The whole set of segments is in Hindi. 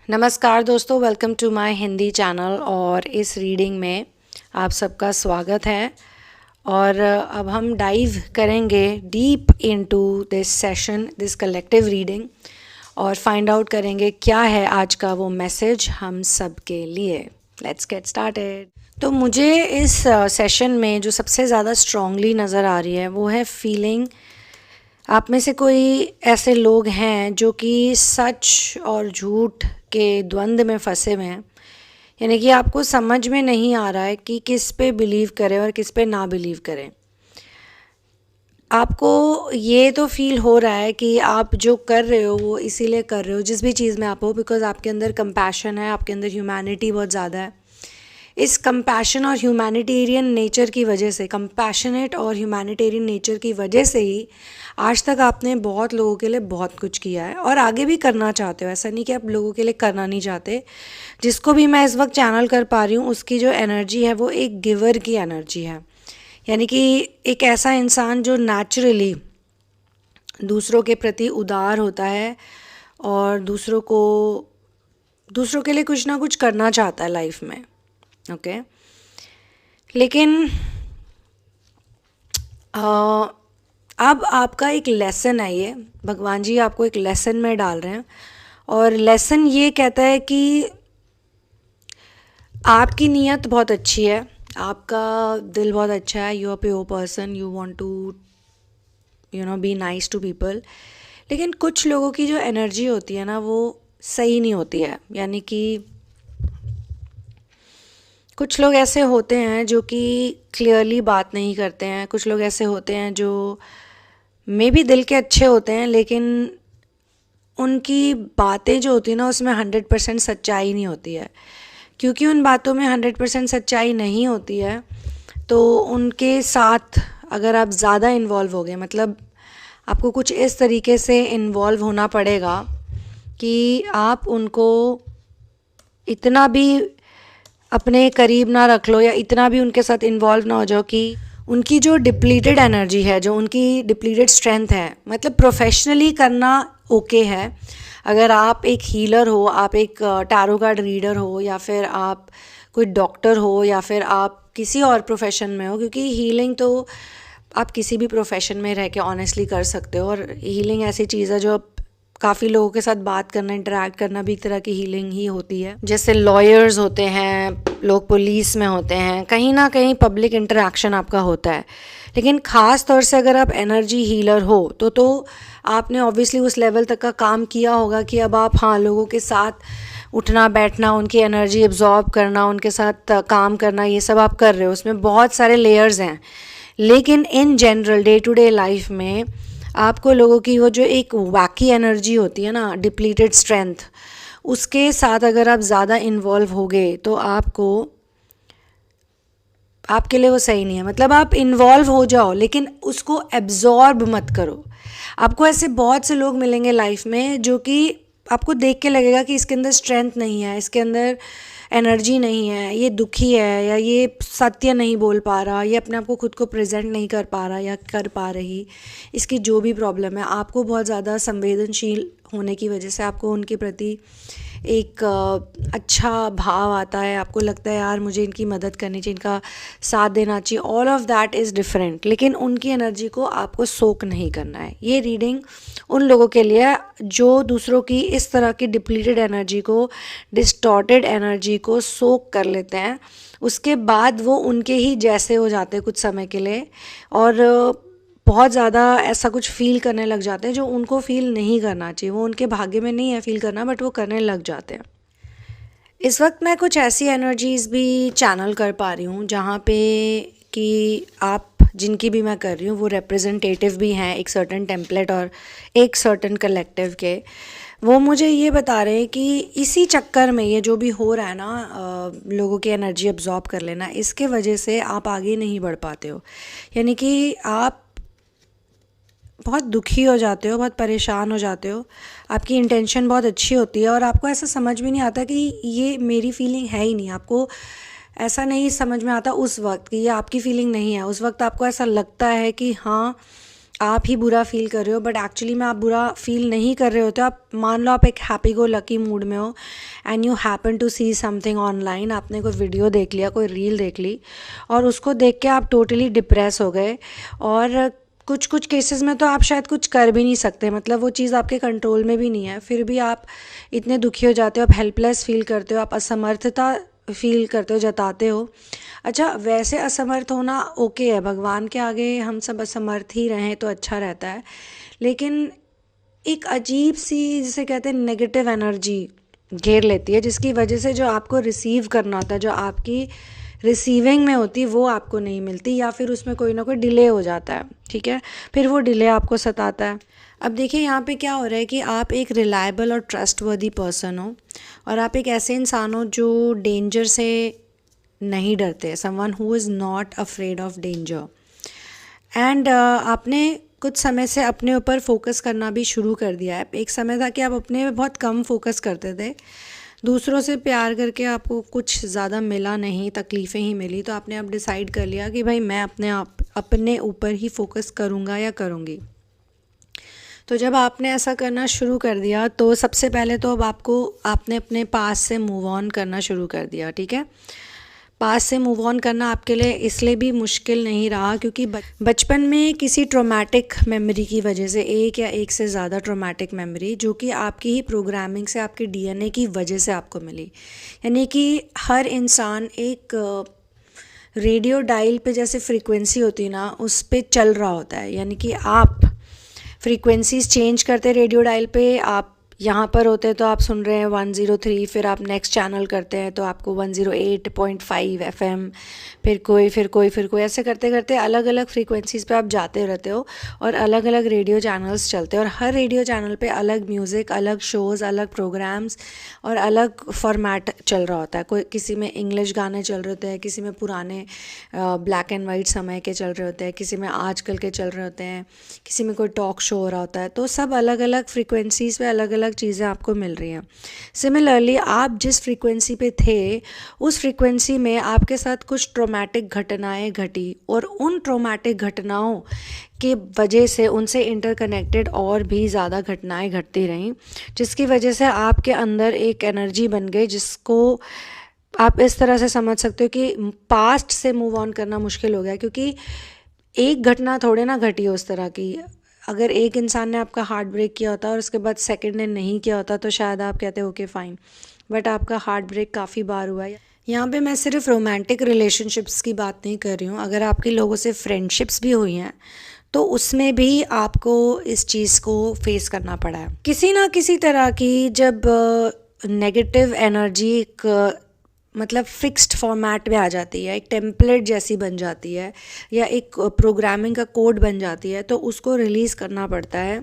नमस्कार दोस्तों, welcome to my Hindi channel. और इस रीडिंग में आप सबका स्वागत है। और अब हम डाइव करेंगे deep into this session, this collective reading, और फाइंड आउट करेंगे क्या है आज का वो मैसेज हम सब के लिए। Let's get started. तो मुझे इस सेशन में जो सबसे ज़्यादा स्ट्रांगली नज़र आ रही है वो है फीलिंग। आप में से कोई ऐसे लोग हैं जो कि सच और झूठ के द्वंद्व में फंसे हुए हैं, यानी कि आपको समझ में नहीं आ रहा है कि किस पे बिलीव करें और किस पे ना बिलीव करें। आपको ये तो फील हो रहा है कि आप जो कर रहे हो वो इसीलिए कर रहे हो, जिस भी चीज़ में आप हो, बिकॉज आपके अंदर कंपैशन है, आपके अंदर ह्यूमैनिटी बहुत ज़्यादा है। इस कंपैशन और ह्यूमैनिटेरियन नेचर की वजह से, कंपैशनेट और ह्यूमैनिटेरियन नेचर की वजह से ही आज तक आपने बहुत लोगों के लिए बहुत कुछ किया है और आगे भी करना चाहते हो। ऐसा नहीं कि आप लोगों के लिए करना नहीं चाहते। जिसको भी मैं इस वक्त चैनल कर पा रही हूँ उसकी जो एनर्जी है वो एक गिवर की एनर्जी है, यानी कि एक ऐसा इंसान जो नेचुरली दूसरों के प्रति उदार होता है और दूसरों के लिए कुछ ना कुछ करना चाहता है लाइफ में। ओके लेकिन अब आपका एक लेसन है, ये भगवान जी आपको एक लेसन में डाल रहे हैं। और लेसन ये कहता है कि आपकी नीयत बहुत अच्छी है, आपका दिल बहुत अच्छा है, you are pure person, you want to be nice to people. लेकिन कुछ लोगों की जो एनर्जी होती है ना वो सही नहीं होती है, यानी कि कुछ लोग ऐसे होते हैं जो कि क्लियरली बात नहीं करते हैं। कुछ लोग ऐसे होते हैं जो मे बी दिल के अच्छे होते हैं लेकिन उनकी बातें जो होती है ना उसमें 100% सच्चाई नहीं होती है। क्योंकि उन बातों में 100% सच्चाई नहीं होती है तो उनके साथ अगर आप ज़्यादा इन्वॉल्व हो गए, मतलब आपको कुछ इस तरीके से इन्वॉल्व होना पड़ेगा कि आप उनको इतना भी अपने करीब ना रख लो या इतना भी उनके साथ इन्वॉल्व ना हो जाओ कि उनकी जो डिप्लीटेड एनर्जी है, जो उनकी डिप्लीटेड स्ट्रेंथ है, मतलब प्रोफेशनली करना ओके है। अगर आप एक हीलर हो, आप एक टैरो कार्ड रीडर हो, या फिर आप कोई डॉक्टर हो, या फिर आप किसी और प्रोफेशन में हो, क्योंकि हीलिंग तो आप किसी भी प्रोफेशन में रह के ऑनेस्टली कर सकते हो। और हीलिंग ऐसी चीज़ है जो काफ़ी लोगों के साथ बात करना, इंटरेक्ट करना भी एक तरह की हीलिंग ही होती है। जैसे लॉयर्स होते हैं, लोग पुलिस में होते हैं, कहीं ना कहीं पब्लिक इंटरेक्शन आपका होता है। लेकिन ख़ास तौर से अगर आप एनर्जी हीलर हो तो आपने ऑब्वियसली उस लेवल तक का काम किया होगा कि अब आप लोगों के साथ उठना बैठना, उनकी एनर्जी एब्जॉर्ब करना, उनके साथ काम करना, ये सब आप कर रहे हो। उसमें बहुत सारे लेयर्स हैं। लेकिन in general day to day life में आपको लोगों की वो जो एक वाकी एनर्जी होती है ना, डिप्लीटेड स्ट्रेंथ, उसके साथ अगर आप ज़्यादा इन्वॉल्व हो गए तो आपके लिए वो सही नहीं है। मतलब आप इन्वॉल्व हो जाओ लेकिन उसको एब्जॉर्ब मत करो। आपको ऐसे बहुत से लोग मिलेंगे लाइफ में जो कि आपको देख के लगेगा कि इसके अंदर स्ट्रेंथ नहीं है, इसके अंदर एनर्जी नहीं है, ये दुखी है, या ये सत्य नहीं बोल पा रहा, ये अपने आप को खुद को प्रेजेंट नहीं कर पा रहा या कर पा रही। इसकी जो भी प्रॉब्लम है, आपको बहुत ज़्यादा संवेदनशील होने की वजह से आपको उनके प्रति एक अच्छा भाव आता है। आपको लगता है यार मुझे इनकी मदद करनी चाहिए, इनका साथ देना चाहिए। All of that is different. लेकिन उनकी एनर्जी को आपको सोक नहीं करना है। ये रीडिंग उन लोगों के लिए जो दूसरों की इस तरह की डिप्लीटेड एनर्जी को, डिस्टॉर्टेड एनर्जी को सोक कर लेते हैं, उसके बाद वो उनके ही जैसे हो जाते हैं कुछ समय के लिए, और बहुत ज़्यादा ऐसा कुछ फ़ील करने लग जाते हैं जो उनको फ़ील नहीं करना चाहिए। वो उनके भाग्य में नहीं है फ़ील करना, बट वो करने लग जाते हैं। इस वक्त मैं कुछ ऐसी एनर्जीज़ भी चैनल कर पा रही हूँ जहाँ पे कि आप जिनकी भी मैं कर रही हूँ वो रिप्रेजेंटेटिव भी हैं एक सर्टन टेम्पलेट और एक सर्टन कलेक्टिव के। वो मुझे ये बता रहे हैं कि इसी चक्कर में ये जो भी हो रहा है ना, लोगों की एनर्जी अब्जॉर्ब कर लेना, इसके वजह से आप आगे नहीं बढ़ पाते हो। यानी कि आप बहुत दुखी हो जाते हो, बहुत परेशान हो जाते हो। आपकी इंटेंशन बहुत अच्छी होती है और आपको ऐसा समझ भी नहीं आता कि ये मेरी फीलिंग है ही नहीं। आपको ऐसा नहीं समझ में आता उस वक्त कि ये आपकी फीलिंग नहीं है। उस वक्त आपको ऐसा लगता है कि हाँ, आप ही बुरा फील कर रहे हो, बट एक्चुअली में आप बुरा फील नहीं कर रहे होते हो। आप मान लो आप एक हैप्पी गो लकी मूड में हो and you happen to see something online, आपने कोई वीडियो देख लिया, कोई रील देख ली और उसको देख के आप टोटली डिप्रेस हो गए। और कुछ कुछ केसेस में तो आप शायद कुछ कर भी नहीं सकते, मतलब वो चीज़ आपके कंट्रोल में भी नहीं है, फिर भी आप इतने दुखी हो जाते हो, आप हेल्पलेस फील करते हो, आप असमर्थता फील करते हो, जताते हो। अच्छा, वैसे असमर्थ होना ओके है, भगवान के आगे हम सब असमर्थ ही रहें तो अच्छा रहता है। लेकिन एक अजीब सी, जिसे कहते हैं नेगेटिव एनर्जी घेर लेती है, जिसकी वजह से जो आपको रिसीव करना होता है, जो आपकी रिसीविंग में होती है, वो आपको नहीं मिलती, या फिर उसमें कोई ना कोई डिले हो जाता है। ठीक है, फिर वो डिले आपको सताता है। अब देखिए यहाँ पे क्या हो रहा है कि आप एक रिलायबल और ट्रस्टवर्दी पर्सन हो, और आप एक ऐसे इंसान हो जो डेंजर से नहीं डरते, someone who is not afraid of danger. And आपने कुछ समय से अपने ऊपर फोकस करना भी शुरू कर दिया है। एक समय था कि आप अपने पे बहुत कम फोकस करते थे, दूसरों से प्यार करके आपको कुछ ज़्यादा मिला नहीं, तकलीफ़ें ही मिली, तो आपने अब डिसाइड कर लिया कि भाई मैं अपने ऊपर ही फोकस करूँगा या करूँगी। तो जब आपने ऐसा करना शुरू कर दिया तो सबसे पहले तो अब आपने अपने पास से मूव ऑन करना शुरू कर दिया। ठीक है, पास से मूव ऑन करना आपके लिए इसलिए भी मुश्किल नहीं रहा क्योंकि बचपन में किसी ट्रॉमेटिक मेमोरी की वजह से, एक या एक से ज़्यादा ट्रॉमेटिक मेमोरी, जो कि आपकी ही प्रोग्रामिंग से, आपकी डीएनए की वजह से आपको मिली। यानी कि हर इंसान एक रेडियो डायल पे जैसे फ्रीक्वेंसी होती है ना, उस पे चल रहा होता है। यानी कि आप फ्रीक्वेंसीज चेंज करते रेडियो डायल पे, आप यहाँ पर होते हैं तो आप सुन रहे हैं 103, फिर आप नेक्स्ट चैनल करते हैं तो आपको 108.5 एफएम, फिर कोई ऐसे करते करते अलग अलग फ्रीक्वेंसीज़ पे आप जाते रहते हो, और अलग अलग रेडियो चैनल्स चलते हैं, और हर रेडियो चैनल पे अलग म्यूज़िक, अलग शोज़, अलग प्रोग्राम्स और अलग फॉर्मेट चल रहा होता है। कोई किसी में इंग्लिश गाने चल रहे होते हैं, किसी में पुराने ब्लैक एंड वाइट समय के चल रहे होते हैं, किसी में आजकल के चल रहे होते हैं, किसी में कोई टॉक शो हो रहा होता है। तो सब अलग अलग फ्रीक्वेंसीज़ पे अलग अलग चीज़ें आपको मिल रही हैं। सिमिलरली आप जिस फ्रीक्वेंसी पे थे, उस फ्रीक्वेंसी में आपके साथ कुछ ट्रॉमेटिक घटनाएं घटी, और उन ट्रॉमेटिक घटनाओं के वजह से उनसे इंटरकनेक्टेड और भी ज़्यादा घटनाएं घटती रहीं, जिसकी वजह से आपके अंदर एक एनर्जी बन गई, जिसको आप इस तरह से समझ सकते हो कि पास्ट से मूव ऑन करना मुश्किल हो गया, क्योंकि एक घटना थोड़े ना घटी उस तरह की। अगर एक इंसान ने आपका हार्ट ब्रेक किया होता और उसके बाद सेकंड ने नहीं किया होता तो शायद आप कहते ओके फाइन, बट आपका हार्ट ब्रेक काफ़ी बार हुआ है। यहाँ पे मैं सिर्फ रोमांटिक रिलेशनशिप्स की बात नहीं कर रही हूँ, अगर आपके लोगों से फ्रेंडशिप्स भी हुई हैं तो उसमें भी आपको इस चीज़ को फेस करना पड़ा है किसी ना किसी तरह की। जब नेगेटिव एनर्जी एक मतलब फिक्स्ड फॉर्मेट में आ जाती है, एक टेम्पलेट जैसी बन जाती है, या एक प्रोग्रामिंग का कोड बन जाती है, तो उसको रिलीज़ करना पड़ता है,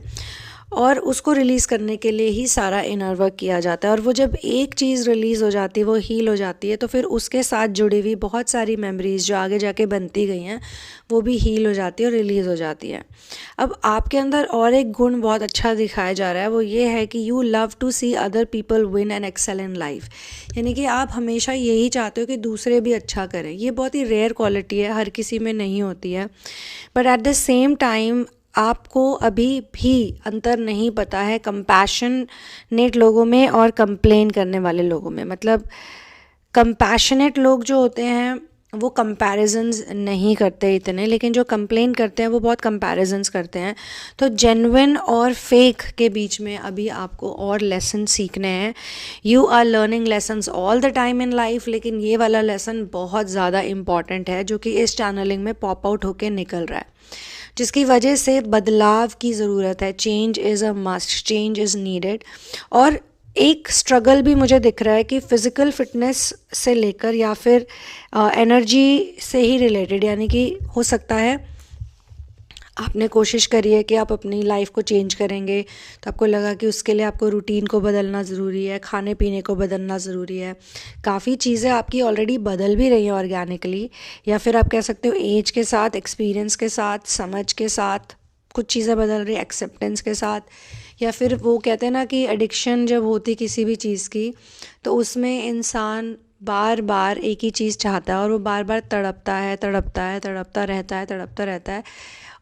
और उसको रिलीज़ करने के लिए ही सारा इनर वर्क किया जाता है। और वो जब एक चीज़ रिलीज़ हो जाती है, वो हील हो जाती है, तो फिर उसके साथ जुड़ी हुई बहुत सारी मेमोरीज़ जो आगे जाके बनती गई हैं, वो भी हील हो जाती है और रिलीज़ हो जाती है। अब आपके अंदर और एक गुण बहुत अच्छा दिखाया जा रहा है, वो ये है कि you love to see other people win and excel in life. यानी कि आप हमेशा यही चाहते हो कि दूसरे भी अच्छा करें। ये बहुत ही रेयर क्वालिटी है, हर किसी में नहीं होती है, but at the same time आपको अभी भी अंतर नहीं पता है कंपैशनेट लोगों में और कंप्लेन करने वाले लोगों में। मतलब कंपैशनेट लोग जो होते हैं वो कंपैरिजंस नहीं करते इतने, लेकिन जो कंप्लेन करते हैं वो बहुत कंपैरिजंस करते हैं। तो जेन्युइन और फेक के बीच में अभी आपको और लेसन सीखने हैं। You are learning lessons all the time in life, लेकिन ये वाला लेसन बहुत ज़्यादा इम्पॉर्टेंट है, जो कि इस चैनलिंग में पॉप आउट होके निकल रहा है, जिसकी वजह से बदलाव की ज़रूरत है। Change is a must, change is needed. और एक स्ट्रगल भी मुझे दिख रहा है कि फ़िज़िकल फिटनेस से लेकर या फिर एनर्जी से ही रिलेटेड, यानी कि हो सकता है आपने कोशिश करी है कि आप अपनी लाइफ को चेंज करेंगे, तो आपको लगा कि उसके लिए आपको रूटीन को बदलना ज़रूरी है, खाने पीने को बदलना ज़रूरी है। काफ़ी चीज़ें आपकी ऑलरेडी बदल भी रही हैं ऑर्गेनिकली, या फिर आप कह सकते हो एज के साथ, एक्सपीरियंस के साथ, समझ के साथ कुछ चीज़ें बदल रही, एक्सेप्टेंस के साथ। या फिर वो कहते हैं ना कि एडिक्शन जब होती किसी भी चीज़ की, तो उसमें इंसान बार बार एक ही चीज़ चाहता है, और वो बार बार तड़पता रहता है,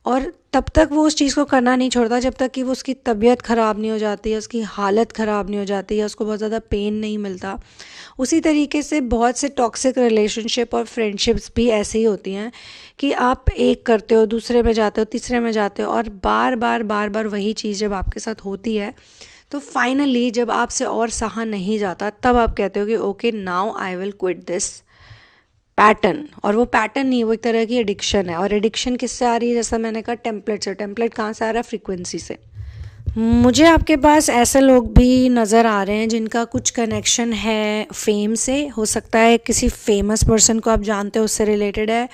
और तब तक वो उस चीज़ को करना नहीं छोड़ता जब तक कि वो उसकी तबीयत ख़राब नहीं हो जाती, या उसकी हालत ख़राब नहीं हो जाती, या उसको बहुत ज़्यादा पेन नहीं मिलता। उसी तरीके से बहुत से टॉक्सिक रिलेशनशिप और फ्रेंडशिप्स भी ऐसे ही होती हैं कि आप एक करते हो, दूसरे में जाते हो, तीसरे में जाते हो, और बार बार बार बार वही चीज़ जब आपके साथ होती है तो फाइनली जब आपसे और सहा नहीं जाता तब आप कहते हो कि okay, now I will quit this pattern. और वो पैटर्न नहीं, वो एक तरह की एडिक्शन है। और एडिक्शन किससे आ रही है? जैसा मैंने कहा, टेम्पलेट से। टेम्पलेट कहाँ से आ रहा है? फ्रीक्वेंसी से। मुझे आपके पास ऐसे लोग भी नज़र आ रहे हैं जिनका कुछ कनेक्शन है फेम से। हो सकता है किसी फेमस पर्सन को आप जानते हो, उससे रिलेटेड है,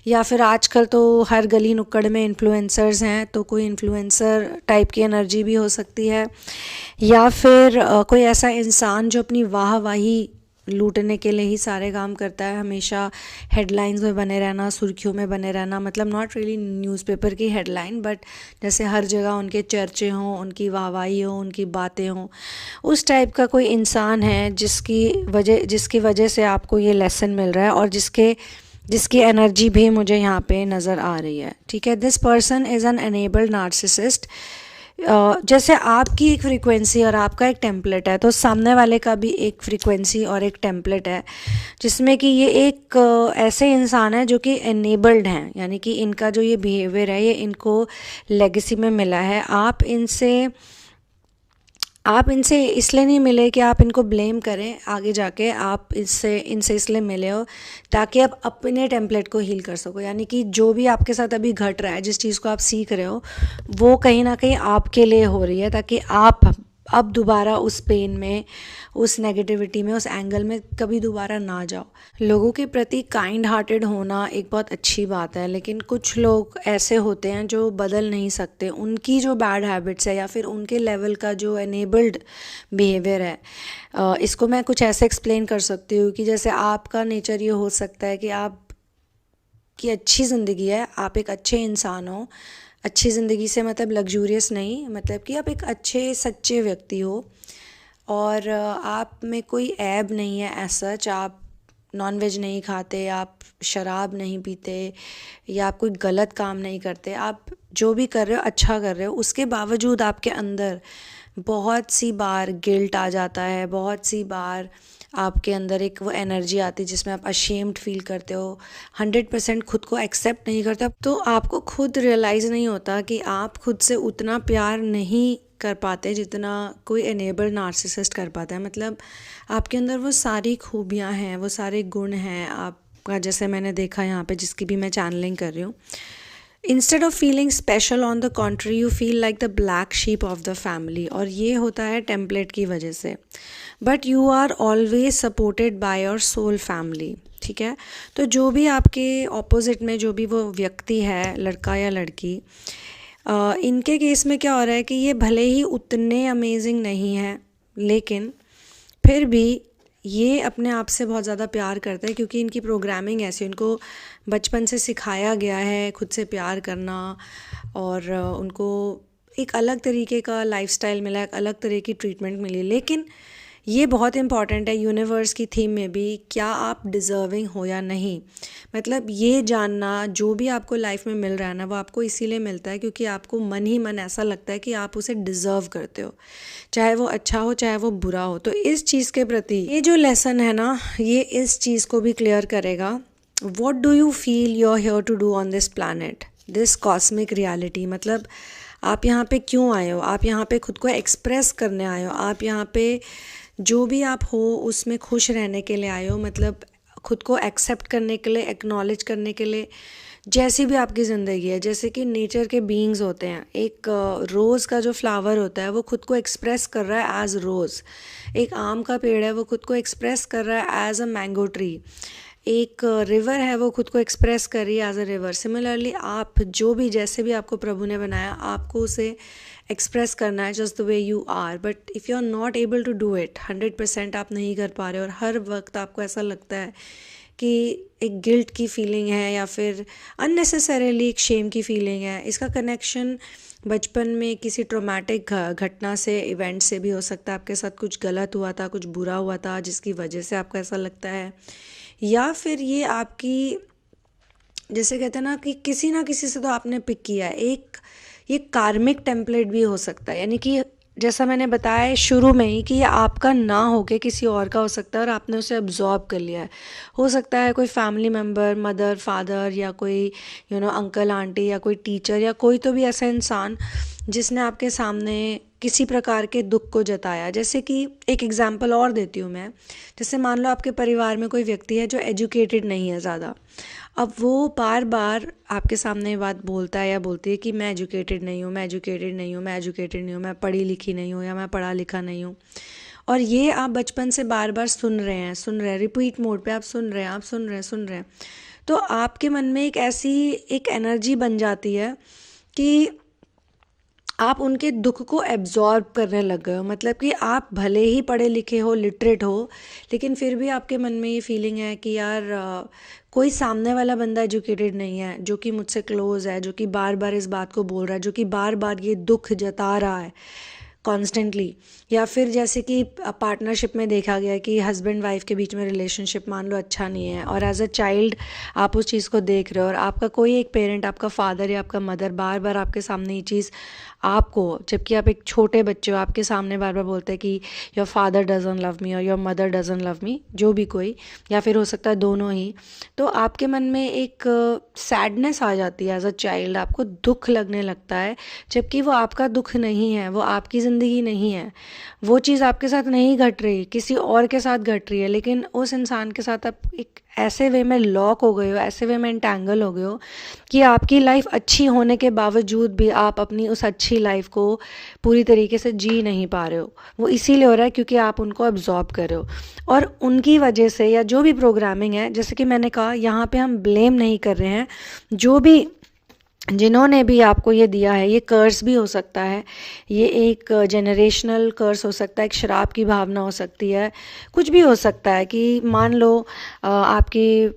या फिर आजकल तो हर गली नुक्कड़ में इन्फ्लुएंसर्स हैं, तो कोई इन्फ्लुएंसर टाइप की एनर्जी भी हो सकती है। या फिर कोई ऐसा इंसान जो अपनी वाहवाही लूटने के लिए ही सारे काम करता है, हमेशा हेडलाइंस में बने रहना, सुर्खियों में बने रहना, मतलब नॉट रियली न्यूज़पेपर की हेडलाइन, बट जैसे हर जगह उनके चर्चे हों, उनकी वाहवाही हो, उनकी बातें हों। उस टाइप का कोई इंसान है जिसकी वजह से आपको ये लेसन मिल रहा है, और जिसकी एनर्जी भी मुझे यहाँ पे नज़र आ रही है। ठीक है, this person is an enabled narcissist. जैसे आपकी एक फ्रीक्वेंसी और आपका एक टेम्पलेट है, तो सामने वाले का भी एक फ्रीक्वेंसी और एक टेम्पलेट है, जिसमें कि ये एक ऐसे इंसान है जो कि एनेबल्ड हैं, यानी कि इनका जो ये बिहेवियर है ये इनको लेगेसी में मिला है। आप इनसे इसलिए नहीं मिले कि आप इनको ब्लेम करें आगे जाके, आप इनसे इसलिए मिले हो ताकि आप अपने टेम्पलेट को हील कर सको। यानी कि जो भी आपके साथ अभी घट रहा है, जिस चीज़ को आप सीख रहे हो, वो कहीं ना कहीं आपके लिए हो रही है, ताकि आप अब दोबारा उस पेन में, उस नेगेटिविटी में, उस एंगल में कभी दोबारा ना जाओ। लोगों के प्रति काइंड हार्टेड होना एक बहुत अच्छी बात है, लेकिन कुछ लोग ऐसे होते हैं जो बदल नहीं सकते। उनकी जो बैड हैबिट्स है या फिर उनके लेवल का जो एनेबल्ड बिहेवियर है, इसको मैं कुछ ऐसे एक्सप्लेन कर सकती हूँ कि जैसे आपका नेचर ये हो सकता है कि आप की अच्छी ज़िंदगी है, आप एक अच्छे इंसान हो। अच्छी ज़िंदगी से मतलब लग्जूरियस नहीं, मतलब कि आप एक अच्छे सच्चे व्यक्ति हो, और आप में कोई ऐब नहीं है एज सच। आप नॉनवेज नहीं खाते, आप शराब नहीं पीते, या आप कोई गलत काम नहीं करते। आप जो भी कर रहे हो अच्छा कर रहे हो। उसके बावजूद आपके अंदर बहुत सी बार गिल्ट आ जाता है, बहुत सी बार आपके अंदर एक वो एनर्जी आती है जिसमें आप अशेम्ड फील करते हो, 100% खुद को एक्सेप्ट नहीं करते। तो आपको खुद रियलाइज़ नहीं होता कि आप खुद से उतना प्यार नहीं कर पाते जितना कोई एनेबल नार्सिसिस्ट कर पाता है। मतलब आपके अंदर वो सारी खूबियाँ हैं, वो सारे गुण हैं आपका, जैसे मैंने देखा यहाँ पे, जिसकी भी मैं चैनलिंग कर रही हूँ। Instead of feeling special, on the contrary, you feel like the black sheep of the family. और ये होता है टेम्पलेट की वजह से। But you are always supported by your soul family. ठीक है, तो जो भी आपके ऑपोजिट में जो भी वो व्यक्ति है, लड़का या लड़की, इनके केस में क्या हो रहा है कि ये भले ही उतने अमेजिंग नहीं है, लेकिन फिर भी ये अपने आप से बहुत ज़्यादा प्यार करते हैं, क्योंकि इनकी प्रोग्रामिंग ऐसी, उनको बचपन से सिखाया गया है खुद से प्यार करना, और उनको एक अलग तरीके का लाइफस्टाइल मिला, एक अलग तरह की ट्रीटमेंट मिली। लेकिन ये बहुत इंपॉर्टेंट है यूनिवर्स की थीम में भी, क्या आप डिज़र्विंग हो या नहीं। मतलब ये जानना, जो भी आपको लाइफ में मिल रहा है ना, वो आपको इसीलिए मिलता है क्योंकि आपको मन ही मन ऐसा लगता है कि आप उसे डिज़र्व करते हो, चाहे वो अच्छा हो चाहे वो बुरा हो। तो इस चीज़ के प्रति ये जो लेसन है ना, ये इस चीज़ को भी क्लियर करेगा। What do you feel you are here to do on this planet, this cosmic reality. मतलब आप यहाँ पे क्यों आए हो? आप यहाँ पे खुद को एक्सप्रेस करने आए हो, आप यहाँ पे जो भी आप हो उसमें खुश रहने के लिए आए हो। मतलब खुद को एक्सेप्ट करने के लिए, एक्नॉलेज करने के लिए, जैसी भी आपकी ज़िंदगी है। जैसे कि नेचर के बीइंग्स होते हैं, एक रोज़ का जो फ्लावर होता है वो खुद को एक्सप्रेस कर रहा है एज रोज़। एक आम का पेड़ है, वो खुद को एक्सप्रेस कर रहा है एज अ मैंगो ट्री। एक रिवर है, वो खुद को एक्सप्रेस कर रही है एज अ रिवर। सिमिलरली आप जो भी, जैसे भी आपको प्रभु ने बनाया, आपको उसे एक्सप्रेस करना है just the way you are. But if you are not able to do it, 100% आप नहीं कर पा रहे, और हर वक्त आपको ऐसा लगता है कि एक गिल्ट की फीलिंग है या फिर अननेसेसरीली एक शेम की फीलिंग है। इसका कनेक्शन बचपन में किसी ट्रॉमेटिक घटना से, इवेंट से भी हो सकता है। आपके साथ कुछ गलत हुआ था, कुछ बुरा हुआ था, जिसकी वजह से आपको ऐसा लगता है। या फिर ये आपकी जैसे कहते हैं ना किसी से तो आपने पिक किया है। एक ये कार्मिक टेम्पलेट भी हो सकता है, यानी कि जैसा मैंने बताया है शुरू में ही कि ये आपका ना हो के किसी और का हो सकता है और आपने उसे अब्जॉर्ब कर लिया है। हो सकता है कोई फैमिली मेम्बर, मदर फादर, या कोई अंकल आंटी, या कोई टीचर, या कोई तो भी ऐसा इंसान जिसने आपके सामने किसी प्रकार के दुख को जताया। जैसे कि एक एग्जांपल और देती हूँ मैं। जैसे मान लो आपके परिवार में कोई व्यक्ति है जो एजुकेटेड नहीं है ज़्यादा। अब वो बार बार आपके सामने ये बात बोलता है या बोलती है कि मैं एजुकेटेड नहीं हूँ, मैं एजुकेटेड नहीं हूँ, मैं एजुकेटेड नहीं हूँ, मैं पढ़ी लिखी नहीं हूँ, या मैं पढ़ा लिखा नहीं हूँ। और ये आप बचपन से बार बार सुन रहे हैं, रिपीट मोड पे आप सुन रहे हैं, सुन रहे हैं। तो आपके मन में एक एनर्जी बन जाती है कि आप उनके दुख को एब्जॉर्ब करने लग गए हो। मतलब कि आप भले ही पढ़े लिखे हो, लिटरेट हो, लेकिन फिर भी आपके मन में ये फीलिंग है कि यार कोई सामने वाला बंदा एजुकेटेड नहीं है जो कि मुझसे क्लोज है, जो कि बार बार इस बात को बोल रहा है, जो कि बार बार ये दुख जता रहा है कॉन्स्टेंटली। या फिर जैसे कि पार्टनरशिप में देखा गया कि हस्बैंड वाइफ के बीच में रिलेशनशिप मान लो अच्छा नहीं है, और एज अ चाइल्ड आप उस चीज़ को देख रहे हो, और आपका कोई एक पेरेंट, आपका फादर या आपका मदर बार बार आपके सामने ये चीज़ आपको, जबकि आप एक छोटे बच्चे हो, आपके सामने बार बार बोलते हैं कि your father doesn't love me और your mother doesn't love me, जो भी कोई, या फिर हो सकता है दोनों ही। तो आपके मन में एक सैडनेस आ जाती है एज अ चाइल्ड, आपको दुख लगने लगता है, जबकि वो आपका दुख नहीं है, वो आपकी ज़िंदगी नहीं है, वो चीज़ आपके साथ नहीं घट रही, किसी और के साथ घट रही है। लेकिन उस इंसान के साथ आप एक ऐसे वे में लॉक हो गए हो, ऐसे वे में एंटैंगल हो गए हो कि आपकी लाइफ अच्छी होने के बावजूद भी आप अपनी उस अच्छी लाइफ को पूरी तरीके से जी नहीं पा रहे हो। वो इसीलिए हो रहा है क्योंकि आप उनको अब्जॉर्ब कर रहे हो, और उनकी वजह से, या जो भी प्रोग्रामिंग है, जैसे कि मैंने कहा यहाँ पे हम ब्लेम नहीं कर रहे हैं, जो भी जिन्होंने भी आपको ये दिया है, ये कर्स भी हो सकता है, ये एक जनरेशनल कर्स हो सकता है, एक शराब की भावना हो सकती है, कुछ भी हो सकता है कि मान लो आपकी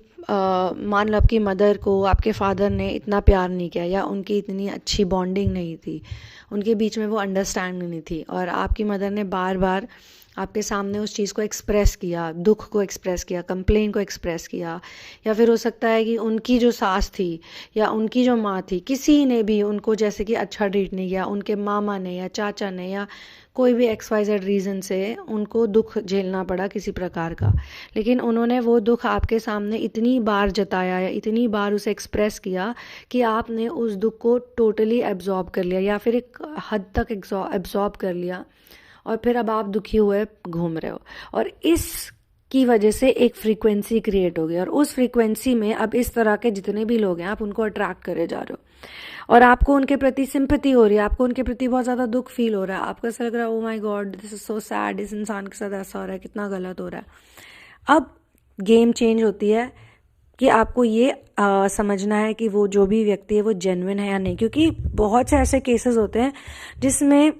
मदर को आपके फादर ने इतना प्यार नहीं किया, या उनकी इतनी अच्छी बॉन्डिंग नहीं थी, उनके बीच में वो अंडरस्टैंडिंग नहीं थी, और आपकी मदर ने बार बार आपके सामने उस चीज़ को एक्सप्रेस किया, दुख को एक्सप्रेस किया, कंप्लेन को एक्सप्रेस किया। या फिर हो सकता है कि उनकी जो सास थी या उनकी जो माँ थी, किसी ने भी उनको जैसे कि अच्छा ट्रीट नहीं किया, उनके मामा ने या चाचा ने, या कोई भी XYZ रीज़न से उनको दुख झेलना पड़ा किसी प्रकार का। लेकिन उन्होंने वो दुख आपके सामने इतनी बार जताया, या इतनी बार उसे एक्सप्रेस किया कि आपने उस दुख को टोटली एब्जॉर्ब कर लिया, या फिर एक हद तक एब्जॉर्ब कर लिया, और फिर अब आप दुखी हुए घूम रहे हो। और इस की वजह से एक फ्रीक्वेंसी क्रिएट हो गई, और उस फ्रीक्वेंसी में अब इस तरह के जितने भी लोग हैं आप उनको अट्रैक्ट करे जा रहे हो, और आपको उनके प्रति सिंपैथी हो रही है, आपको उनके प्रति बहुत ज़्यादा दुख फील हो रहा है, आपको ऐसा लग रहा है oh my God this is so sad, इस इंसान के साथ ऐसा हो रहा है, कितना गलत हो रहा है। अब गेम चेंज होती है कि आपको ये समझना है कि वो जो भी व्यक्ति है वो जेन्युइन है या नहीं, क्योंकि बहुत से ऐसे केसेस होते हैं जिसमें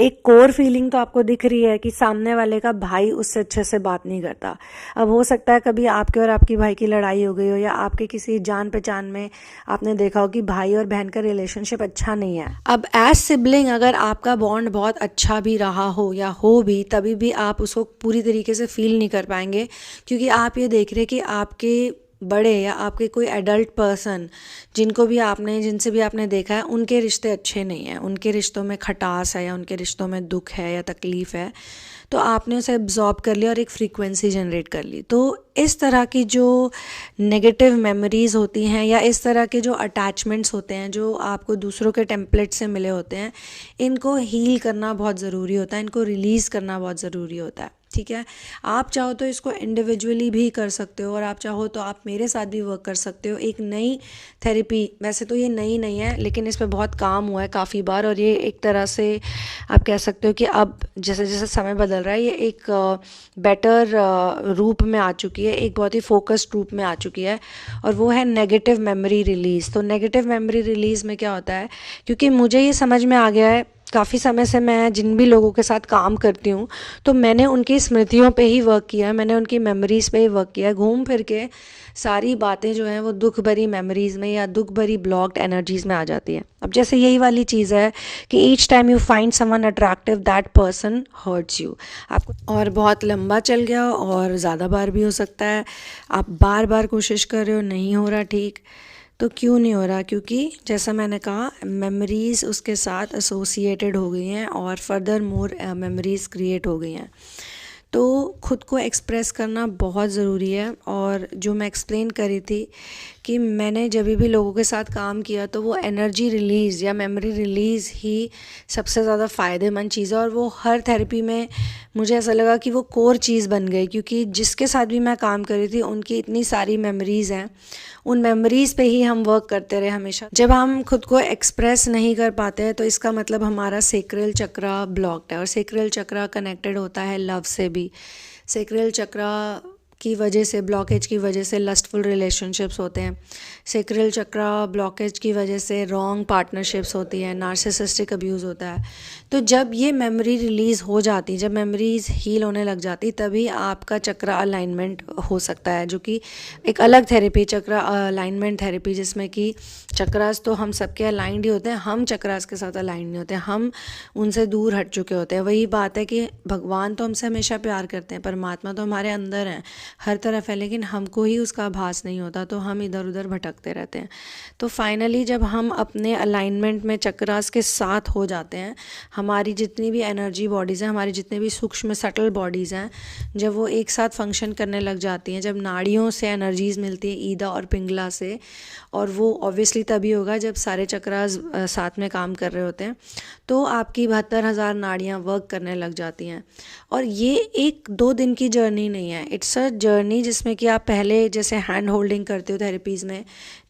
एक कोर फीलिंग तो आपको दिख रही है कि सामने वाले का भाई उससे अच्छे से बात नहीं करता। अब हो सकता है कभी आपके और आपकी भाई की लड़ाई हो गई हो, या आपके किसी जान पहचान में आपने देखा हो कि भाई और बहन का रिलेशनशिप अच्छा नहीं है। अब एज सिबलिंग अगर आपका बॉन्ड बहुत अच्छा भी रहा हो या हो भी, तभी भी आप उसको पूरी तरीके से फील नहीं कर पाएंगे, क्योंकि आप ये देख रहे हैं कि आपके बड़े या आपके कोई एडल्ट पर्सन जिनसे भी आपने देखा है, उनके रिश्ते अच्छे नहीं हैं, उनके रिश्तों में खटास है, या उनके रिश्तों में दुख है या तकलीफ़ है, तो आपने उसे एब्जॉर्ब कर लिया और एक फ्रीक्वेंसी जनरेट कर ली। तो इस तरह की जो नेगेटिव मेमोरीज़ होती हैं, या इस तरह के जो अटैचमेंट्स होते हैं जो आपको दूसरों के टेम्पलेट से मिले होते हैं, इनको हील करना बहुत ज़रूरी होता है, इनको रिलीज़ करना बहुत ज़रूरी होता है। ठीक है, आप चाहो तो इसको इंडिविजुअली भी कर सकते हो, और आप चाहो तो आप मेरे साथ भी वर्क कर सकते हो। एक नई थेरेपी, वैसे तो ये नई नहीं है, लेकिन इस पे बहुत काम हुआ है काफ़ी बार, और ये एक तरह से आप कह सकते हो कि अब जैसे जैसे समय बदल रहा है, ये एक बेटर रूप में आ चुकी है, एक बहुत ही फोकस्ड रूप में आ चुकी है, और वो है नेगेटिव मेमोरी रिलीज़। तो नेगेटिव मेमोरी रिलीज़ में क्या होता है, क्योंकि मुझे ये समझ में आ गया है काफ़ी समय से मैं जिन भी लोगों के साथ काम करती हूँ तो मैंने उनकी स्मृतियों पे ही वर्क किया है, मैंने उनकी मेमोरीज़ पे ही वर्क किया है। घूम फिर के सारी बातें जो हैं वो दुख भरी मेमोरीज़ में या दुख भरी ब्लॉक्ड एनर्जीज़ में आ जाती है। अब जैसे यही वाली चीज़ है कि each time you find someone attractive that person hurts you. आपको और बहुत लंबा चल गया और ज़्यादा बार भी हो सकता है। आप बार बार कोशिश कर रहे हो, नहीं हो रहा ठीक, तो क्यों नहीं हो रहा? क्योंकि जैसा मैंने कहा, मेमोरीज़ उसके साथ एसोसिएटेड हो गई हैं और फर्दर मोर मेमोरीज़ क्रिएट हो गई हैं। तो खुद को एक्सप्रेस करना बहुत ज़रूरी है। और जो मैं एक्सप्लेन करी थी कि मैंने जब भी लोगों के साथ काम किया तो वो एनर्जी रिलीज़ या मेमोरी रिलीज़ ही सबसे ज़्यादा फ़ायदेमंद चीज़ है। और वो हर थेरेपी में मुझे ऐसा लगा कि वो कोर चीज़ बन गई, क्योंकि जिसके साथ भी मैं काम कर रही थी उनकी इतनी सारी मेमोरीज़ हैं, उन मेमोरीज़ पे ही हम वर्क करते रहे हमेशा। जब हम खुद को एक्सप्रेस नहीं कर पाते हैं तो इसका मतलब हमारा सेक्रल चक्रा ब्लॉक्ड है। और सेक्रल चक्रा कनेक्टेड होता है लव से भी। सेक्रल चक्रा की वजह से, ब्लॉकेज की वजह से लस्टफुल रिलेशनशिप्स होते हैं। सेक्रल चक्रा ब्लॉकेज की वजह से रॉन्ग पार्टनरशिप्स होती हैं, नार्सिसिस्टिक अब्यूज़ होता है। तो जब ये मेमोरी रिलीज़ हो जाती, जब मेमोरीज़ हील होने लग जाती, तभी आपका चक्रा अलाइनमेंट हो सकता है, जो कि एक अलग थेरेपी, चक्रा अलाइनमेंट थेरेपी, जिसमें कि चक्रास तो हम सबके अलाइंड ही होते हैं, हम चक्रास के साथ अलाइंड नहीं होते, हम उनसे दूर हट चुके होते हैं। वही बात है कि भगवान तो हमसे हमेशा प्यार करते हैं, परमात्मा तो हमारे अंदर हैं, हर तरफ है, लेकिन हमको ही उसका आभास नहीं होता, तो हम इधर उधर भटकते रहते हैं। तो फाइनली जब हम अपने अलाइनमेंट में चक्रास के साथ हो जाते हैं, हमारी जितनी भी एनर्जी बॉडीज़ हैं, हमारी जितने भी सूक्ष्म सटल बॉडीज़ हैं, जब वो एक साथ फंक्शन करने लग जाती हैं, जब नाड़ियों से एनर्जीज़ मिलती है, ईदा और पिंगला से, और वो ऑब्वियसली तभी होगा जब सारे चक्रास साथ में काम कर रहे होते हैं, तो आपकी 72,000 नाड़ियाँ वर्क करने लग जाती हैं। और ये 1-2 दिन की जर्नी नहीं है, इट्स अ जर्नी जिसमें कि आप पहले जैसे हैंड होल्डिंग करते हो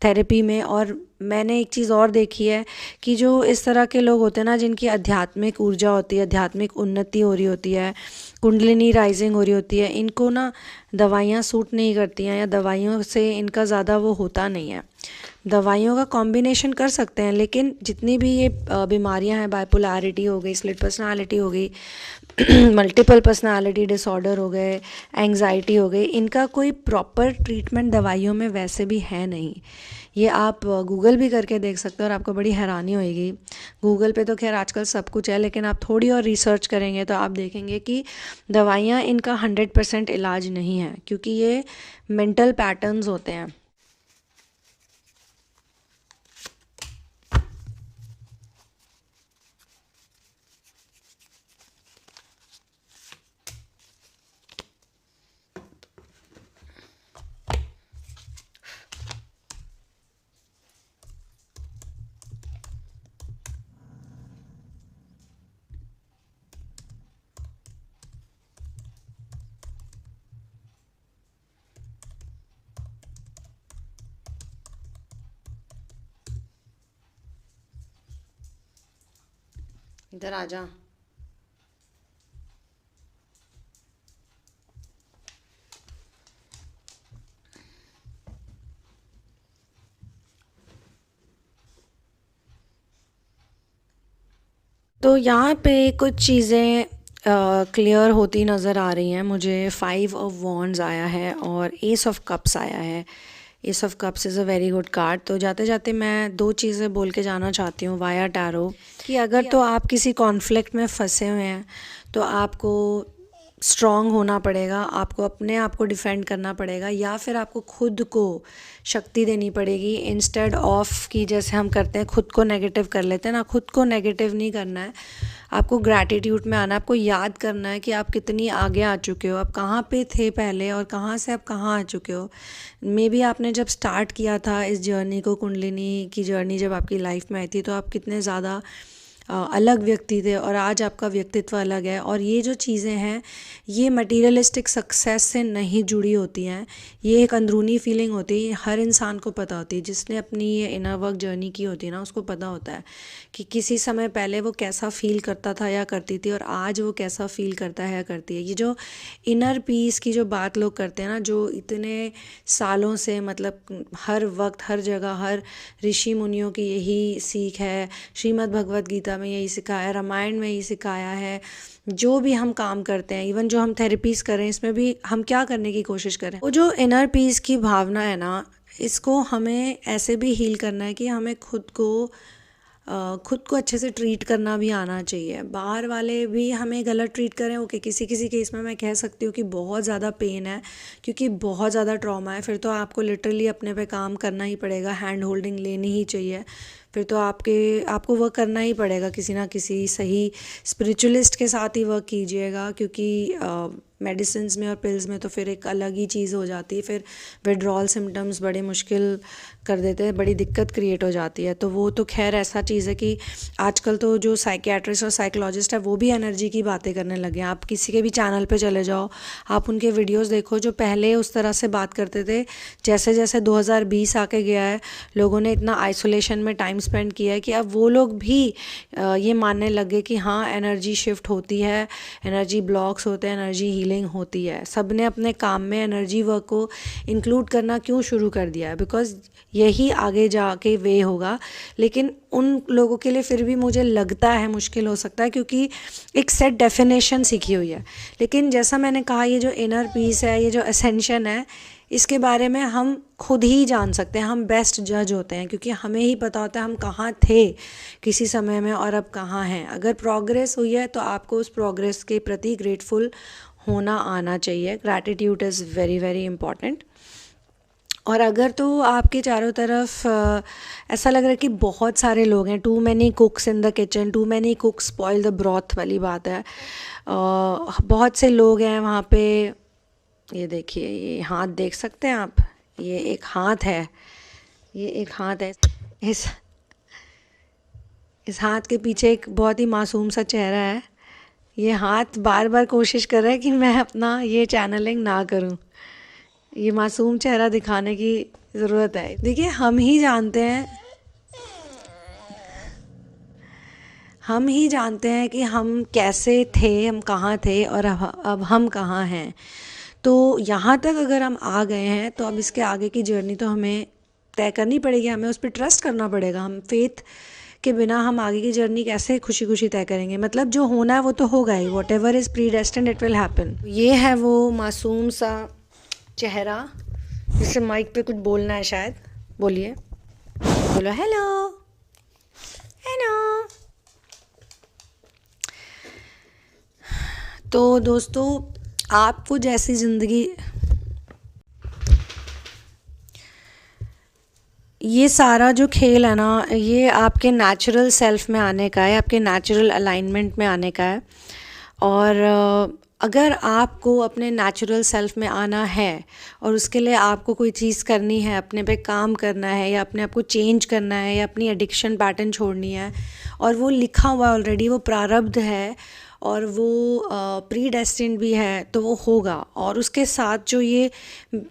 थेरेपी में। और मैंने एक चीज़ और देखी है कि जो इस तरह के लोग होते हैं ना, जिनकी आध्यात्मिक ऊर्जा होती है, आध्यात्मिक उन्नति हो रही होती है, कुंडलिनी राइजिंग हो रही होती है, इनको ना दवाइयाँ सूट नहीं करती हैं, या दवाइयों से इनका ज़्यादा वो होता नहीं है। दवाइयों का कॉम्बिनेशन कर सकते हैं, लेकिन जितनी भी ये बीमारियां हैं, बाइपोलैरिटी हो गई, स्प्लिट पर्सनालिटी हो गई, मल्टीपल पर्सनालिटी डिसऑर्डर हो गए, एंग्जाइटी हो गई, इनका कोई प्रॉपर ट्रीटमेंट दवाइयों में वैसे भी है नहीं। ये आप गूगल भी करके देख सकते हो और आपको बड़ी हैरानी होगी। गूगल पे तो खैर आजकल सब कुछ है, लेकिन आप थोड़ी और रिसर्च करेंगे तो आप देखेंगे कि दवाइयाँ इनका 100% इलाज नहीं है, क्योंकि ये मेंटल पैटर्न्स होते हैं। इधर आ जा। तो यहाँ पे कुछ चीज़ें क्लियर होती नज़र आ रही हैं मुझे। 5 ऑफ वॉन्ड्स आया है और एस ऑफ कप्स आया है। S of cups is a very good card. तो जाते जाते मैं 2 चीज़ें बोल के जाना चाहती हूँ वाया टैरो, कि अगर तो आप किसी कॉन्फ्लिक्ट में फंसे हुए हैं तो आपको स्ट्रॉन्ग होना पड़ेगा, आपको अपने आप को डिफेंड करना पड़ेगा, या फिर आपको खुद को शक्ति देनी पड़ेगी। इंस्टेड ऑफ कि जैसे हम करते हैं खुद को नेगेटिव कर लेते हैं ना, खुद को नेगेटिव नहीं करना है, आपको ग्रैटिट्यूड में आना है। आपको याद करना है कि आप कितनी आगे आ चुके हो, आप कहाँ पे थे पहले और कहाँ से आप कहाँ आ चुके हो। मे बी आपने जब स्टार्ट किया था इस जर्नी को, कुंडलिनी की जर्नी जब आपकी लाइफ में आई थी, तो आप कितने ज़्यादा अलग व्यक्ति थे, और आज आपका व्यक्तित्व अलग है। और ये जो चीज़ें हैं ये मटीरियलिस्टिक सक्सेस से नहीं जुड़ी होती हैं, ये एक अंदरूनी फीलिंग होती है, हर इंसान को पता होती है। जिसने अपनी ये इनर वर्क जर्नी की होती है ना, उसको पता होता है कि किसी समय पहले वो कैसा फील करता था या करती थी, और आज वो कैसा फील करता है या करती है। ये जो इनर पीस की जो बात लोग करते हैं ना, जो इतने सालों से, मतलब हर वक्त हर जगह हर ऋषि मुनियों की यही सीख है, श्रीमद् भगवत गीता गीता में यही सिखाया है, रामायण में यही सिखाया है। जो भी हम काम करते हैं, इवन जो हम थेरेपीज़ करें, इसमें भी हम क्या करने की कोशिश करें, वो जो इनर पीस की भावना है ना, इसको हमें ऐसे भी हील करना है कि हमें खुद को अच्छे से ट्रीट करना भी आना चाहिए। बाहर वाले भी हमें गलत ट्रीट करें, ओके, किसी किसी केस में मैं कह सकती हूँ कि बहुत ज़्यादा पेन है क्योंकि बहुत ज़्यादा ट्रॉमा है, फिर तो आपको लिटरली अपने पे काम करना ही पड़ेगा, हैंड होल्डिंग लेनी ही चाहिए, फिर तो आपको वर्क करना ही पड़ेगा, किसी ना किसी सही स्पिरिचुअलिस्ट के साथ ही वर्क कीजिएगा, क्योंकि मेडिसिन्स में और पिल्स में तो फिर एक अलग ही चीज़ हो जाती है। फिर विड्रॉल सिम्टम्स बड़े मुश्किल कर देते हैं, बड़ी दिक्कत क्रिएट हो जाती है। तो वो तो खैर ऐसा चीज़ है कि आजकल तो जो साइकियाट्रिस्ट और साइकोलॉजिस्ट है वो भी एनर्जी की बातें करने लगे हैं। आप किसी के भी चैनल पे चले जाओ, आप उनके वीडियोस देखो, जो पहले उस तरह से बात करते थे, जैसे जैसे 2020 आके गया है, लोगों ने इतना आइसोलेशन में टाइम स्पेंड किया है कि अब वो लोग भी ये मानने लगे कि हाँ, एनर्जी शिफ्ट होती है, एनर्जी ब्लॉक्स होते हैं, एनर्जी हीलिंग होती है। सब ने अपने काम में एनर्जी वर्क को इंक्लूड करना क्यों शुरू कर दिया है, बिकॉज़ यही आगे जाके वे होगा। लेकिन उन लोगों के लिए फिर भी मुझे लगता है मुश्किल हो सकता है, क्योंकि एक सेट डेफिनेशन सीखी हुई है। लेकिन जैसा मैंने कहा, ये जो इनर पीस है, ये जो असेंशन है, इसके बारे में हम खुद ही जान सकते हैं, हम बेस्ट जज होते हैं, क्योंकि हमें ही पता होता है हम कहाँ थे किसी समय में और अब कहाँ हैं। अगर प्रोग्रेस हुई है तो आपको उस प्रोग्रेस के प्रति ग्रेटफुल होना आना चाहिए। Gratitude is very very important. और अगर तो आपके चारों तरफ ऐसा लग रहा है कि बहुत सारे लोग हैं, too many cooks in the kitchen, too many cooks spoil the broth वाली बात है, बहुत से लोग हैं वहाँ पे। ये देखिए, ये हाथ देख सकते हैं आप, ये एक हाथ है, ये एक हाथ है। इस हाथ के पीछे एक बहुत ही मासूम सा चेहरा है। ये हाथ बार बार कोशिश कर रहा है कि मैं अपना ये चैनलिंग ना करूं। ये मासूम चेहरा दिखाने की ज़रूरत है। देखिए, हम ही जानते हैं कि हम कैसे थे, हम कहाँ थे और अब हम कहाँ हैं। तो यहाँ तक अगर हम आ गए हैं तो अब इसके आगे की जर्नी तो हमें तय करनी पड़ेगी, हमें उस पर ट्रस्ट करना पड़ेगा। हम फेथ के बिना हम आगे की जर्नी कैसे खुशी खुशी तय करेंगे। मतलब जो होना है वो तो होगा ही, whatever is predestined it will happen. ये है वो मासूम सा चेहरा जिससे माइक पे कुछ बोलना है शायद। बोलिए, बोलो हेलो हेलो। तो दोस्तों, आपको जैसी ज़िंदगी, ये सारा जो खेल है ना, ये आपके नेचुरल सेल्फ में आने का है, आपके नेचुरल अलाइनमेंट में आने का है। और अगर आपको अपने नेचुरल सेल्फ में आना है और उसके लिए आपको कोई चीज़ करनी है, अपने पे काम करना है, या अपने आप को चेंज करना है, या अपनी एडिक्शन पैटर्न छोड़नी है, और वो लिखा हुआ ऑलरेडी, वो प्रारब्ध है और वो प्री डेस्टिन्ड भी है, तो वो होगा। और उसके साथ जो ये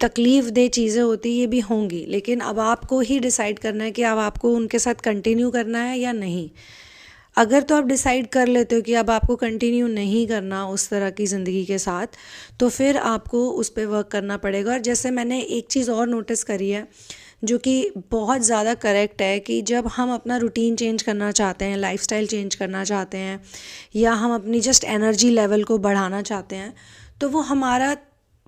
तकलीफ़ दे चीज़ें होती ये भी होंगी, लेकिन अब आपको ही डिसाइड करना है कि अब आपको उनके साथ कंटिन्यू करना है या नहीं। अगर तो आप डिसाइड कर लेते हो कि अब आपको कंटिन्यू नहीं करना उस तरह की ज़िंदगी के साथ, तो फिर आपको उस पर वर्क करना पड़ेगा। और जैसे मैंने एक चीज़ और नोटिस करी है जो कि बहुत ज़्यादा करेक्ट है, कि जब हम अपना रूटीन चेंज करना चाहते हैं, लाइफस्टाइल चेंज करना चाहते हैं, या हम अपनी जस्ट एनर्जी लेवल को बढ़ाना चाहते हैं, तो वो हमारा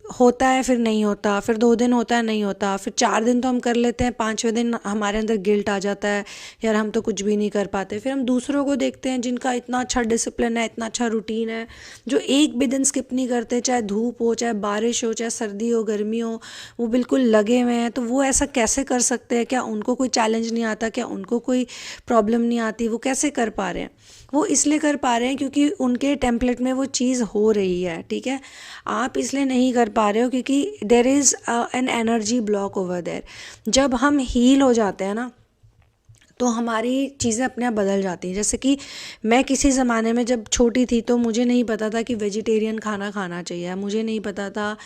होता है, फिर नहीं होता, फिर 2 दिन होता है, नहीं होता, फिर 4 दिन तो हम कर लेते हैं, 5वें दिन हमारे अंदर गिल्ट आ जाता है, यार हम तो कुछ भी नहीं कर पाते। फिर हम दूसरों को देखते हैं जिनका इतना अच्छा डिसिप्लिन है, इतना अच्छा रूटीन है, जो एक भी दिन स्किप नहीं करते, चाहे धूप हो, चाहे बारिश हो, चाहे सर्दी हो, गर्मी हो, वो बिल्कुल लगे हुए हैं। तो वो ऐसा कैसे कर सकते हैं? क्या उनको कोई चैलेंज नहीं आता? क्या उनको कोई प्रॉब्लम नहीं आती? वो कैसे कर पा रहे हैं? वो इसलिए कर पा रहे हैं क्योंकि उनके टेम्पलेट में वो चीज़ हो रही है, ठीक है। आप इसलिए नहीं कर पा रहे हो क्योंकि there is an energy block over there. जब हम हील हो जाते हैं ना, तो हमारी चीज़ें अपने आप बदल जाती हैं। जैसे कि मैं किसी ज़माने में जब छोटी थी तो मुझे नहीं पता था कि वेजिटेरियन खाना खाना चाहिए, मुझे नहीं पता था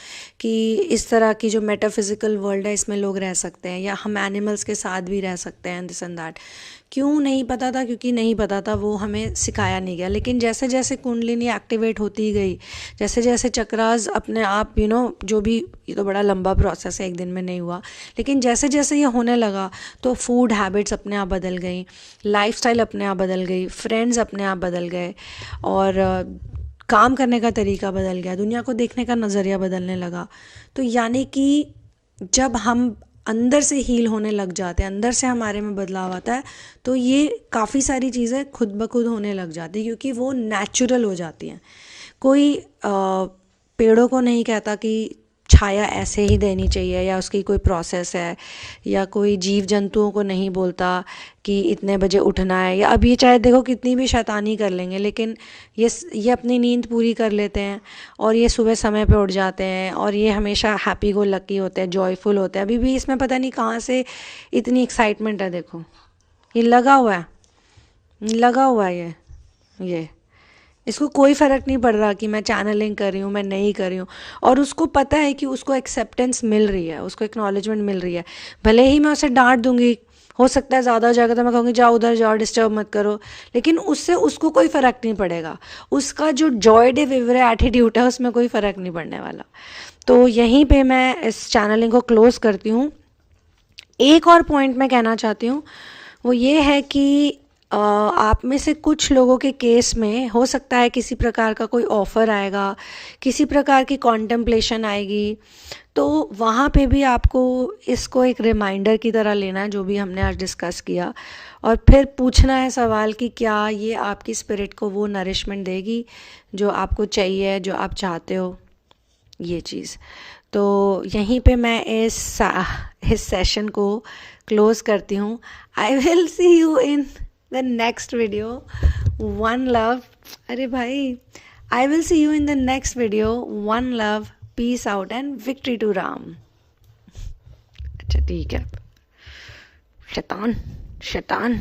कि इस तरह की जो मेटाफिज़िकल वर्ल्ड है इसमें लोग रह सकते हैं, या हम एनिमल्स के साथ भी रह सकते हैं, दिस एंड दैट। क्यों नहीं पता था? क्योंकि नहीं पता था, वो हमें सिखाया नहीं गया। लेकिन जैसे जैसे कुंडलिनी एक्टिवेट होती गई, जैसे जैसे चक्रास अपने आप जो भी, ये तो बड़ा लंबा प्रोसेस है, एक दिन में नहीं हुआ, लेकिन जैसे जैसे ये होने लगा तो फूड हैबिट्स अपने आप बदल गई, लाइफस्टाइल अपने आप बदल गई, फ्रेंड्स अपने आप बदल गए, और काम करने का तरीका बदल गया, दुनिया को देखने का नज़रिया बदलने लगा। तो यानी कि जब हम अंदर से हील होने लग जाते हैं, अंदर से हमारे में बदलाव आता है, तो ये काफ़ी सारी चीज़ें खुद ब खुद होने लग जाती हैं, क्योंकि वो नेचुरल हो जाती हैं। कोई पेड़ों को नहीं कहता कि छाया ऐसे ही देनी चाहिए, या उसकी कोई प्रोसेस है, या कोई जीव जंतुओं को नहीं बोलता कि इतने बजे उठना है, या अब ये चाहे देखो कितनी भी शैतानी कर लेंगे, लेकिन ये अपनी नींद पूरी कर लेते हैं, और ये सुबह समय पे उठ जाते हैं, और ये हमेशा हैप्पी गो लकी होते हैं, जॉयफुल होते हैं। अभी भी इसमें पता नहीं कहाँ से इतनी एक्साइटमेंट है, देखो ये लगा हुआ है, लगा हुआ है ये इसको कोई फ़र्क नहीं पड़ रहा कि मैं चैनलिंग कर रही हूँ, मैं नहीं कर रही हूँ, और उसको पता है कि उसको एक्सेप्टेंस मिल रही है, उसको एक्नॉलेजमेंट मिल रही है। भले ही मैं उसे डांट दूंगी, हो सकता है ज़्यादा हो जाएगा तो मैं कहूँगी जाओ उधर जाओ, डिस्टर्ब मत करो, लेकिन उससे उसको कोई फ़र्क नहीं पड़ेगा। उसका जो जॉय डे विवरे एटीट्यूड है उसमें कोई फ़र्क नहीं पड़ने वाला। तो यहीं पे मैं इस चैनलिंग को क्लोज़ करती हूँ। एक और पॉइंट मैं कहना चाहती हूँ, वो ये है कि आप में से कुछ लोगों के केस में हो सकता है किसी प्रकार का कोई ऑफ़र आएगा, किसी प्रकार की कॉन्टेम्पलेशन आएगी, तो वहाँ पे भी आपको इसको एक रिमाइंडर की तरह लेना है, जो भी हमने आज डिस्कस किया, और फिर पूछना है सवाल कि क्या ये आपकी स्पिरिट को वो नरिशमेंट देगी जो आपको चाहिए, जो आप चाहते हो, ये चीज़। तो यहीं पे मैं इस सेशन को क्लोज़ करती हूँ। I will see you in the next video. One love. अरे भाई, I will see you in the next video. One love, peace out and victory to Ram. अच्छा ठीक है। शैतान शैतान।